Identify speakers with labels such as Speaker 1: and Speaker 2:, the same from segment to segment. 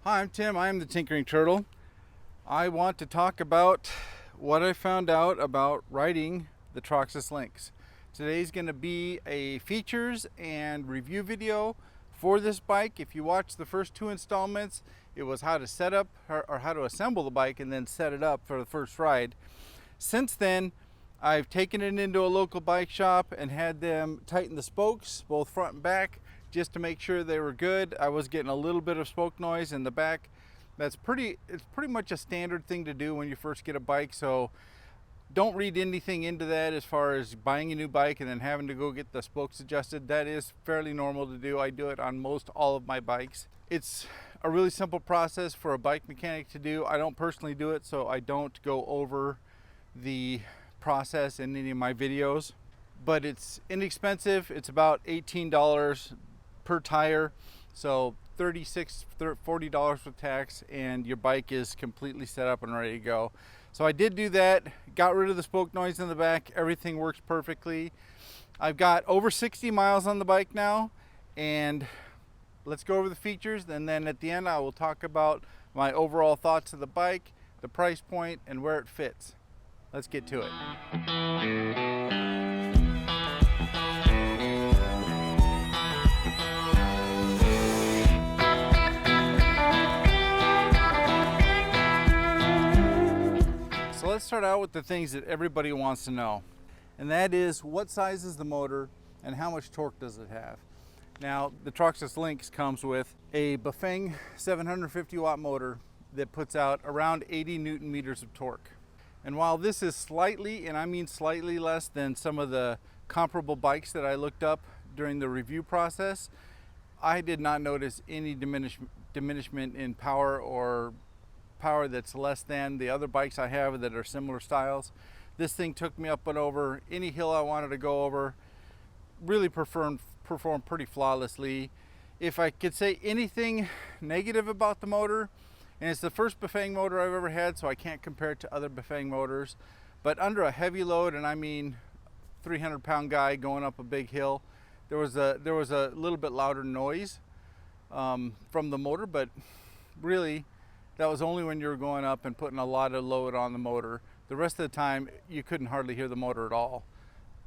Speaker 1: Hi, I'm Tim. I am the Tinkering Turtle. I want to talk about what I found out about riding the Troxus Lynx. Today's going to be a features and review video for this bike. If you watch the first two installments, it was how to set up or how to assemble the bike and then set it up for the first ride. Since then, I've taken it into a local bike shop and had them tighten the spokes, both front and back, just to make sure they were good. I was getting a little bit of spoke noise in the back. It's pretty much a standard thing to do when you first get a bike, so don't read anything into that as far as buying a new bike and then having to go get the spokes adjusted. That is fairly normal to do. I do it on most all of my bikes. It's a really simple process for a bike mechanic to do. I don't personally do it, so I don't go over the process in any of my videos, but it's inexpensive. It's about $18 per tire, so $40 with tax, and your bike is completely set up and ready to go. So I did do that, got rid of the spoke noise in the back. Everything works perfectly. I've got over 60 miles on the bike now, and let's go over the features, and then at the end I will talk about my overall thoughts of the bike, the price point, and where it fits. Let's get to it. So let's start out with the things that everybody wants to know. And that is, what size is the motor and how much torque does it have? Now, the Troxus Lynx comes with a Bafang 750 watt motor that puts out around 80 Newton meters of torque. And while this is slightly, and I mean slightly less than some of the comparable bikes that I looked up during the review process, I did not notice any diminishment in power or power that's less than the other bikes I have that are similar styles. This thing took me up and over any hill I wanted to go over. Really performed pretty flawlessly. If I could say anything negative about the motor, and it's the first Bafang motor I've ever had, so I can't compare it to other Bafang motors, but under a heavy load, and I mean 300-pound guy going up a big hill, there was a little bit louder noise from the motor, but really that was only when you were going up and putting a lot of load on the motor. The rest of the time you couldn't hardly hear the motor at all.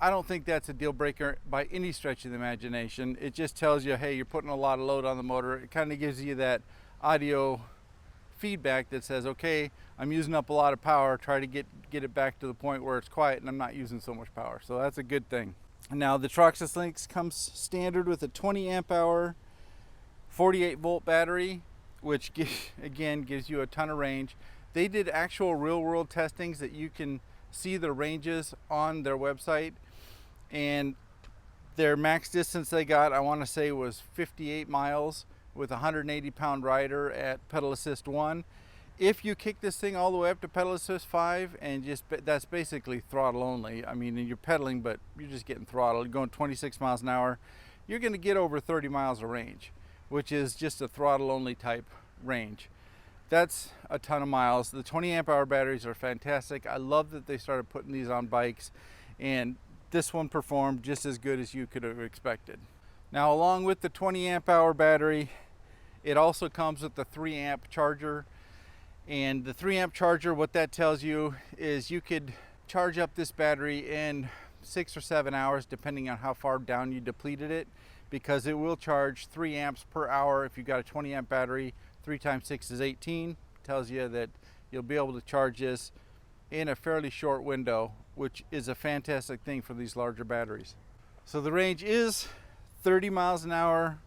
Speaker 1: I don't think that's a deal breaker by any stretch of the imagination. It just tells you, hey, you're putting a lot of load on the motor. It kind of gives you that audio feedback that says, okay, I'm using up a lot of power, try to get it back to the point where it's quiet and I'm not using so much power. So that's a good thing. Now, the Troxus Lynx comes standard with a 20 amp hour 48 volt battery, which again gives you a ton of range. They did actual real world testings that you can see the ranges on their website, and their max distance they got, I want to say, was 58 miles with a 180-pound rider at pedal assist 1. If you kick this thing all the way up to pedal assist 5, and that's basically throttle only. I mean, you're pedaling, but you're just getting throttled. You're going 26 miles an hour. You're going to get over 30 miles of range, which is just a throttle only type range. That's a ton of miles. The 20 amp hour batteries are fantastic. I love that they started putting these on bikes, and this one performed just as good as you could have expected. Now, along with the 20 amp hour battery, it also comes with the 3 amp charger. And the 3 amp charger, what that tells you is you could charge up this battery in 6 or 7 hours, depending on how far down you depleted it, because it will charge 3 amps per hour. If you've got a 20 amp battery, 3 times 6 is 18. Tells you that you'll be able to charge this in a fairly short window, which is a fantastic thing for these larger batteries. So the range is 30 miles an hour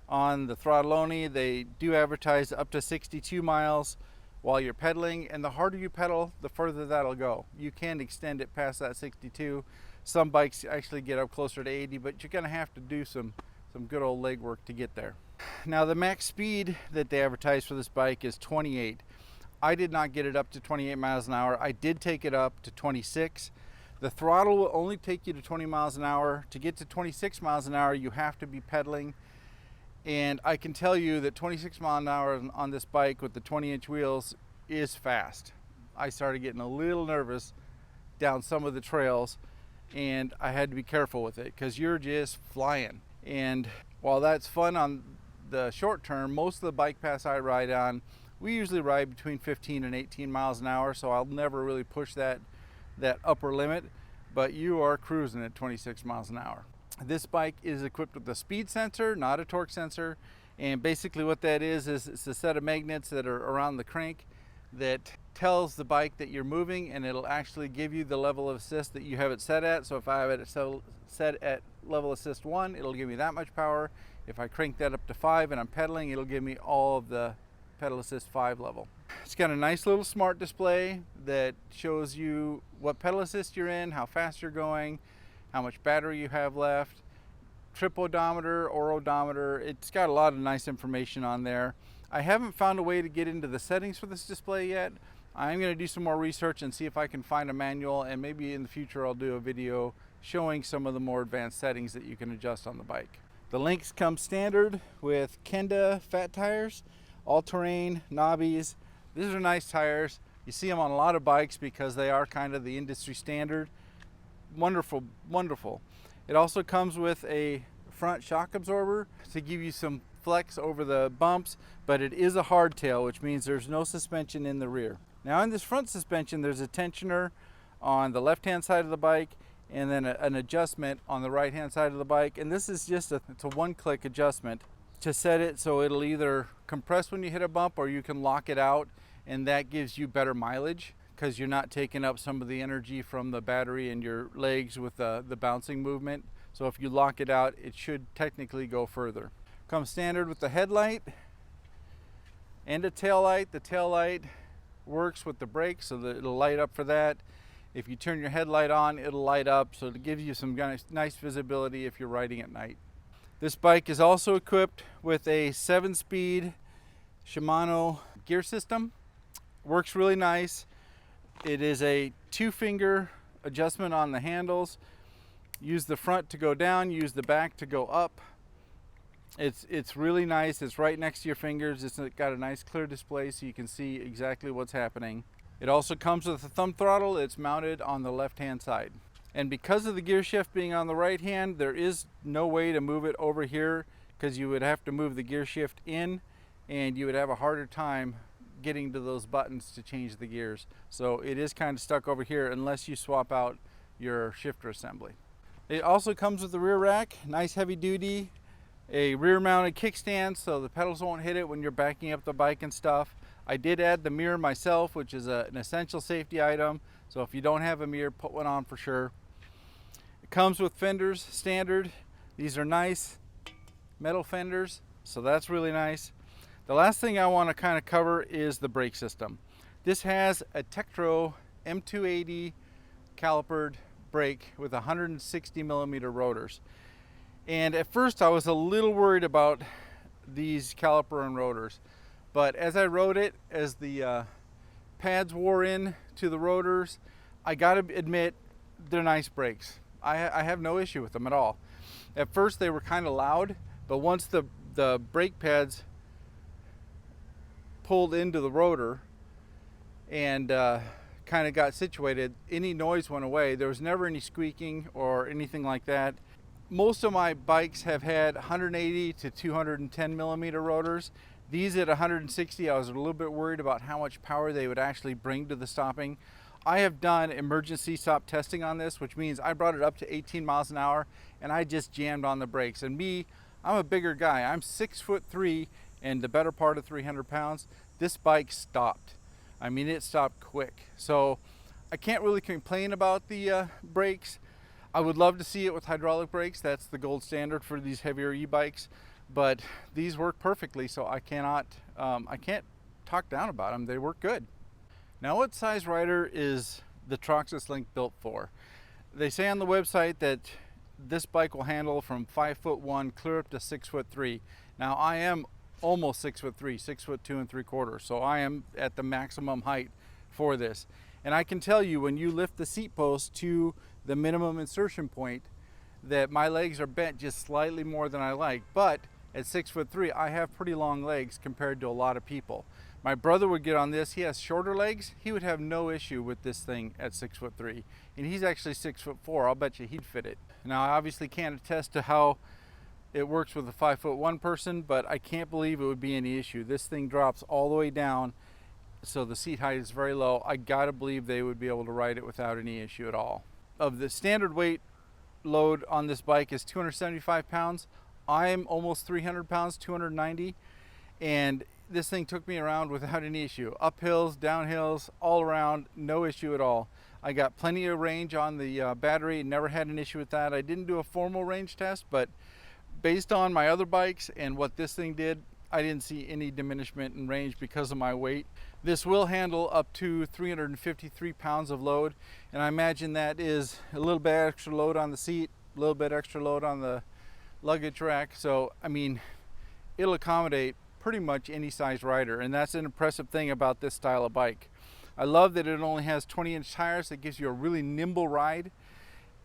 Speaker 1: on the throttle only. They do advertise up to 62 miles while you're pedaling, and the harder you pedal, the further that'll go. You can extend it past that 62. Some bikes actually get up closer to 80, but you're gonna have to do some good old leg work to get there. Now, the max speed that they advertise for this bike is 28. I did not get it up to 28 miles an hour. I did take it up to 26. The throttle will only take you to 20 miles an hour. To get to 26 miles an hour, you have to be pedaling. And I can tell you that 26 miles an hour on this bike with the 20-inch wheels is fast. I started getting a little nervous down some of the trails, and I had to be careful with it because you're just flying. And while that's fun on the short term, most of the bike paths I ride on, we usually ride between 15 and 18 miles an hour, so I'll never really push that upper limit, but you are cruising at 26 miles an hour. This bike is equipped with a speed sensor, not a torque sensor, and basically what that is it's a set of magnets that are around the crank that tells the bike that you're moving, and it'll actually give you the level of assist that you have it set at. So if I have it set at level assist 1, it'll give me that much power. If I crank that up to 5 and I'm pedaling, it'll give me all of the pedal assist 5 level. It's got a nice little smart display that shows you what pedal assist you're in, how fast you're going, how much battery you have left, trip odometer or odometer. It's got a lot of nice information on there. I haven't found a way to get into the settings for this display yet. I'm going to do some more research and see if I can find a manual, and maybe in the future I'll do a video showing some of the more advanced settings that you can adjust on the bike. The Lynx comes standard with Kenda fat tires, all-terrain, knobbies. These are nice tires. You see them on a lot of bikes because they are kind of the industry standard. Wonderful, wonderful. It also comes with a front shock absorber to give you some flex over the bumps, but it is a hardtail, which means there's no suspension in the rear. Now in this front suspension, there's a tensioner on the left-hand side of the bike and then an adjustment on the right-hand side of the bike. And this is just it's a one-click adjustment to set it so it'll either compress when you hit a bump or you can lock it out, and that gives you better mileage because you're not taking up some of the energy from the battery and your legs with the bouncing movement. So if you lock it out, it should technically go further. Comes standard with the headlight and a tail light. The tail light works with the brakes so that it'll light up for that. If you turn your headlight on, it'll light up, so it gives you some nice visibility if you're riding at night. This bike is also equipped with a 7-speed Shimano gear system. Works really nice. It is a 2-finger adjustment on the handles. Use the front to go down, use the back to go up. It's really nice. It's right next to your fingers. It's got a nice clear display so you can see exactly what's happening. It also comes with a thumb throttle. It's mounted on the left-hand side. And because of the gear shift being on the right hand, there is no way to move it over here because you would have to move the gear shift in and you would have a harder time getting to those buttons to change the gears. So it is kind of stuck over here unless you swap out your shifter assembly. It also comes with the rear rack, nice heavy duty, a rear mounted kickstand so the pedals won't hit it when you're backing up the bike and stuff. I did add the mirror myself, which is an essential safety item. So if you don't have a mirror, put one on for sure. It comes with fenders standard. These are nice metal fenders, so that's really nice. The last thing I want to kind of cover is the brake system. This has a Tektro M280 calipered brake with 160 millimeter rotors. And at first I was a little worried about these caliper and rotors, but as I rode it, as the pads wore in to the rotors, I gotta admit they're nice brakes. I have no issue with them at all. At first they were kind of loud, but once the brake pads pulled into the rotor and kind of got situated, any noise went away. There was never any squeaking or anything like that. Most of my bikes have had 180 to 210 millimeter rotors. These at 160, I was a little bit worried about how much power they would actually bring to the stopping. I have done emergency stop testing on this, which means I brought it up to 18 miles an hour and I just jammed on the brakes. And me, I'm a bigger guy. I'm 6'3" and the better part of 300 pounds. This bike stopped. I mean, it stopped quick. So I can't really complain about the brakes. I would love to see it with hydraulic brakes. That's the gold standard for these heavier e-bikes, but these work perfectly, so I can't talk down about them. They work good. Now, what size rider is the Troxus Lynx built for? They say on the website that this bike will handle from 5'1" clear up to 6'3". Now, I am almost 6'3", 6'2 3/4", so I am at the maximum height for this. And I can tell you, when you lift the seat post to the minimum insertion point, that my legs are bent just slightly more than I like. But at 6'3", I have pretty long legs compared to a lot of people. My brother would get on this. He has shorter legs. He would have no issue with this thing at 6'3", and he's actually 6'4". I'll bet you he'd fit it. Now, I obviously can't attest to how it works with a 5'1" person, but I can't believe it would be any issue. This thing drops all the way down, so the seat height is very low. I gotta believe they would be able to ride it without any issue at all. Of the standard weight load on this bike is 275 pounds. I'm almost 300 pounds, 290, and this thing took me around without any issue. Up hills, down hills, all around, no issue at all. I got plenty of range on the battery, never had an issue with that. I didn't do a formal range test, but based on my other bikes and what this thing did, I didn't see any diminishment in range because of my weight. This will handle up to 353 pounds of load, and I imagine that is a little bit extra load on the seat, a little bit extra load on the luggage rack. So, I mean, it'll accommodate pretty much any size rider, and that's an impressive thing about this style of bike. I love that it only has 20-inch tires. That gives you a really nimble ride,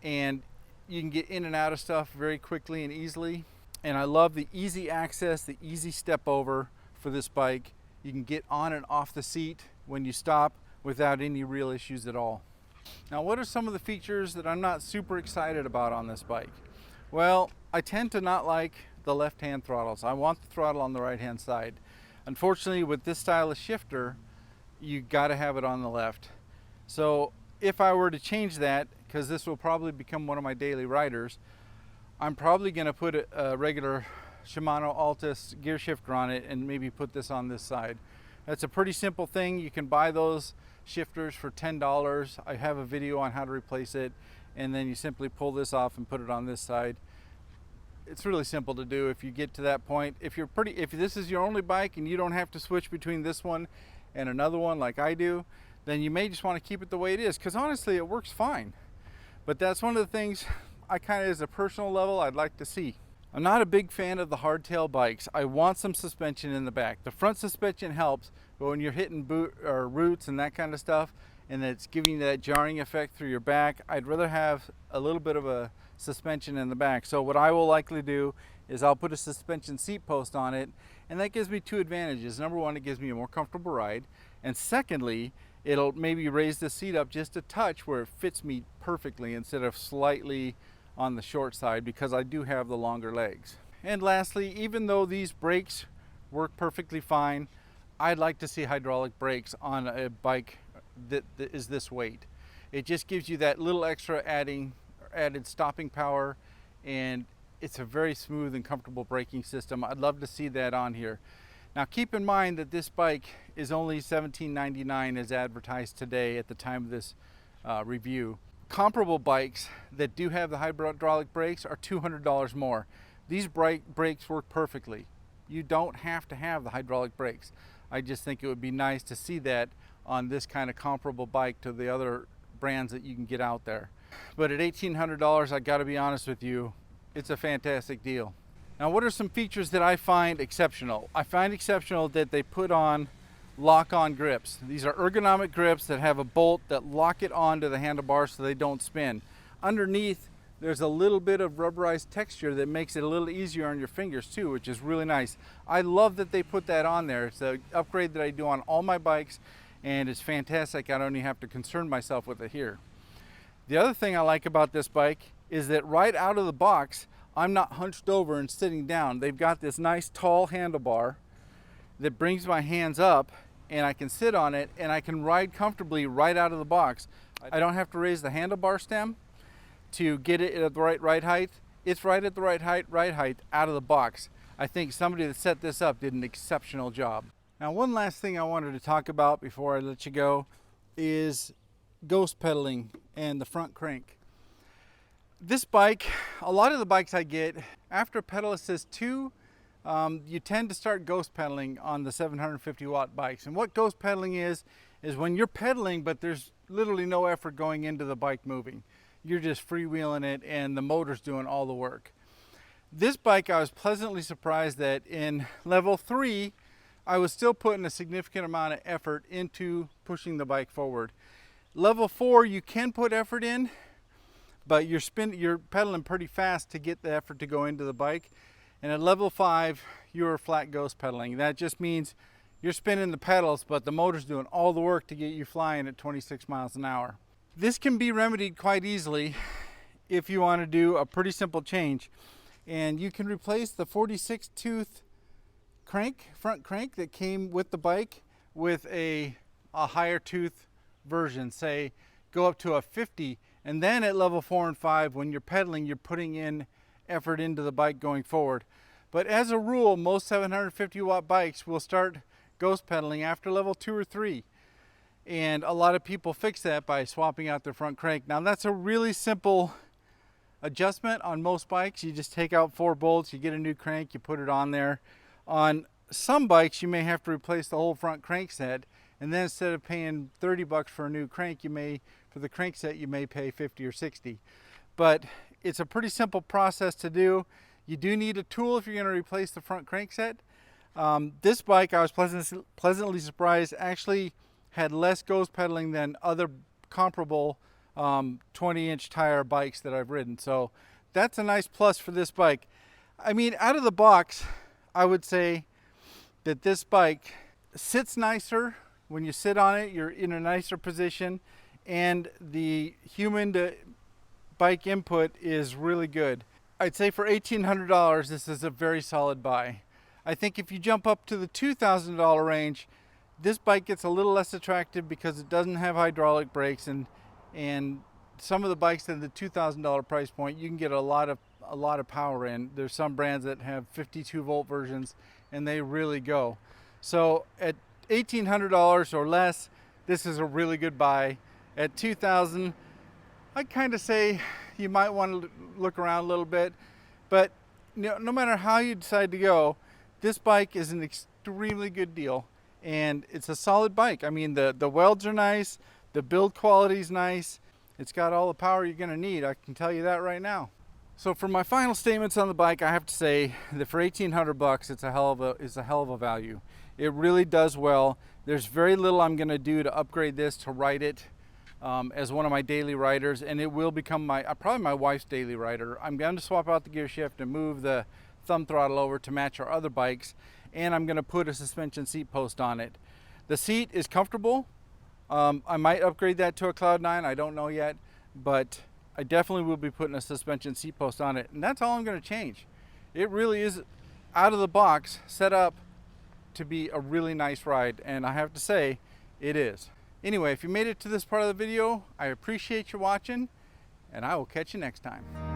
Speaker 1: and you can get in and out of stuff very quickly and easily. And I love the easy access, the easy step over for this bike. You can get on and off the seat when you stop without any real issues at all. Now, what are some of the features that I'm not super excited about on this bike? Well, I tend to not like the left-hand throttles. I want the throttle on the right-hand side. Unfortunately, with this style of shifter, you got to have it on the left. So if I were to change that, because this will probably become one of my daily riders, I'm probably going to put a regular Shimano Altus gear shifter on it and maybe put this on this side. That's a pretty simple thing. You can buy those shifters for $10. I have a video on how to replace it, and then you simply pull this off and put it on this side. It's really simple to do if you get to that point. If this is your only bike and you don't have to switch between this one and another one like I do, then you may just want to keep it the way it is, because honestly it works fine. But that's one of the things I kind of, as a personal level, I'd like to see. I'm not a big fan of the hardtail bikes. I want some suspension in the back. The front suspension helps, but when you're hitting roots and that kind of stuff, and it's giving you that jarring effect through your back, I'd rather have a little bit of a suspension in the back. So what I will likely do is I'll put a suspension seat post on it, and that gives me two advantages. Number one, it gives me a more comfortable ride, and secondly, it'll maybe raise the seat up just a touch where it fits me perfectly instead of slightly on the short side, because I do have the longer legs. And lastly, even though these brakes work perfectly fine, I'd like to see hydraulic brakes on a bike that is this weight. It just gives you that little extra added stopping power, and it's a very smooth and comfortable braking system. I'd love to see that on here. Now keep in mind that this bike is only $17.99 as advertised today at the time of this review. Comparable bikes that do have the hydraulic brakes are $200 more. These brakes work perfectly. You don't have to have the hydraulic brakes. I just think it would be nice to see that on this kind of comparable bike to the other brands that you can get out there. But at $1,800, I gotta be honest with you, it's a fantastic deal. Now, what are some features that I find exceptional? I find exceptional that they put on lock-on grips. These are ergonomic grips that have a bolt that lock it onto the handlebar so they don't spin. Underneath, there's a little bit of rubberized texture that makes it a little easier on your fingers too, which is really nice. I love that they put that on there. It's an upgrade that I do on all my bikes, and it's fantastic. I don't even have to concern myself with it here. The other thing I like about this bike is that right out of the box, I'm not hunched over and sitting down. They've got this nice tall handlebar that brings my hands up, and I can sit on it and I can ride comfortably right out of the box. I don't have to raise the handlebar stem to get it at the right height. It's right at the right height out of the box. I think somebody that set this up did an exceptional job. Now, one last thing I wanted to talk about before I let you go is ghost pedaling and the front crank. This bike, a lot of the bikes I get, after pedal assist 2, you tend to start ghost pedaling on the 750 watt bikes. And what ghost pedaling is when you're pedaling, but there's literally no effort going into the bike moving. You're just freewheeling it and the motor's doing all the work. This bike, I was pleasantly surprised that in level 3, I was still putting a significant amount of effort into pushing the bike forward. Level 4, you can put effort in, but you're pedaling pretty fast to get the effort to go into the bike. And at level 5, you're flat ghost pedaling. That just means you're spinning the pedals, but the motor's doing all the work to get you flying at 26 miles an hour. This can be remedied quite easily if you want to do a pretty simple change. and you can replace the 46 tooth crank, front crank that came with the bike with a higher tooth version. Say go up to a 50, and then at level 4 and 5 when you're pedaling, you're putting in effort into the bike going forward. But as a rule, most 750 watt bikes will start ghost pedaling after level 2 or 3, and a lot of people fix that by swapping out their front crank. Now that's a really simple adjustment on most bikes. You just take out 4 bolts, you get a new crank, you put it on there. On some bikes you may have to replace the whole front crank set, and then instead of paying 30 bucks for a new crank, for the crank set you may pay 50 or 60. But it's a pretty simple process to do. You do need a tool if you're going to replace the front crank set. This bike, I was pleasantly surprised, actually had less ghost pedaling than other comparable 20-inch tire bikes that I've ridden. So that's a nice plus for this bike. I mean, out of the box, I would say that this bike sits nicer. When you sit on it, you're in a nicer position, and the human to bike input is really good. I'd say for $1,800, this is a very solid buy. I think if you jump up to the $2,000 range, this bike gets a little less attractive because it doesn't have hydraulic brakes, and some of the bikes at the $2,000 price point, you can get a lot of power in. There's some brands that have 52 volt versions, and they really go. So at $1,800 or less, this is a really good buy. At $2,000, I'd kind of say you might want to look around a little bit, but no matter how you decide to go, this bike is an extremely good deal, and it's a solid bike. I mean, the welds are nice, the build quality is nice, it's got all the power you're going to need, I can tell you that right now. So for my final statements on the bike, I have to say that for 1,800 bucks, it's a hell of a value. It really does well. There's very little I'm going to do to upgrade this to ride it as one of my daily riders, and it will become probably my wife's daily rider. I'm going to swap out the gear shift and move the thumb throttle over to match our other bikes, and I'm going to put a suspension seat post on it. The seat is comfortable. I might upgrade that to a Cloud9, I don't know yet, but I definitely will be putting a suspension seat post on it, and that's all I'm going to change. It really is out of the box set up to be a really nice ride, and I have to say it is. Anyway, if you made it to this part of the video, I appreciate you watching, and I will catch you next time.